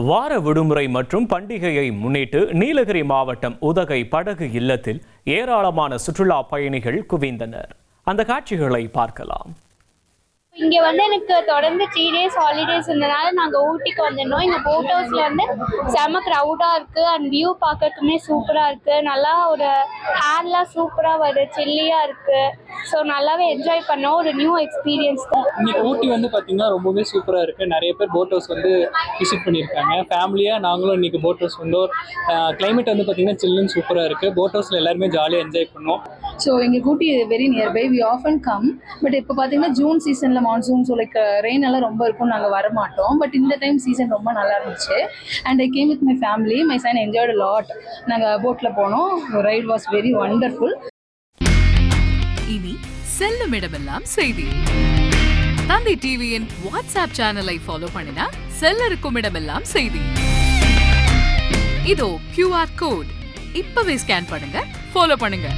வார விடுமுறை மற்றும் பண்டிகையை முன்னிட்டு நீலகிரி மாவட்டம் உதகை படகு இல்லத்தில் ஏராளமான சுற்றுலா பயணிகள் குவிந்தனர். அந்த காட்சிகளை பார்க்கலாம். இங்கே எனக்கு தொடர்ந்து 3 days ஹாலிடேஸ் இருந்தனால நாங்கள் ஊட்டிக்கு வந்துடணும். இங்கே போட் ஹவுஸில் செம்ம க்ரௌடாக இருக்குது அண்ட் வியூ பார்க்கறதுக்குமே சூப்பராக இருக்குது. நல்லா ஒரு ஹேர்லாம் சூப்பராக வருது, சில்லியாக இருக்குது. ஸோ நல்லாவே என்ஜாய் பண்ணோம். ஒரு நியூ எக்ஸ்பீரியன்ஸ் தான். இன்னைக்கு ஊட்டி பார்த்தீங்கன்னா ரொம்பவே சூப்பராக இருக்குது. நிறைய பேர் போட் ஹவுஸ் விசிட் பண்ணியிருக்காங்க. ஃபேமிலியாக நாங்களும் இன்னைக்கு போட் ஹவுஸ் வந்தோம். கிளைமேட் பார்த்தீங்கன்னா சில்லுன்னு சூப்பராக இருக்குது. போட் ஹவுஸில் எல்லாருமே ஜாலியாக என்ஜாய் பண்ணோம். ஸோ எங்கள் Ooty very nearby, we often come. But இப்போ பார்த்தீங்கன்னா ஜூன் சீசனில் மான்சூன், ஸோ லைக் ரெயின் எல்லாம் ரொம்ப இருக்கும், நாங்கள் வர மாட்டோம். பட் இந்த டைம் சீசன் ரொம்ப நல்லா இருந்துச்சு. And I came with my family, my son enjoyed a lot. நாங்கள் போட்டில் போனோம். Right was very wonderful. இனி செல்லும் இடமெல்லாம் செய்தி. தந்தி டிவியின் வாட்ஸ்அப் சேனலை ஃபாலோ பண்ணினா செல்ல இருக்கும் இடமெல்லாம் செய்தி. இதோ QR கோட் இப்பவே ஸ்கேன் பண்ணுங்க, ஃபாலோ பண்ணுங்க.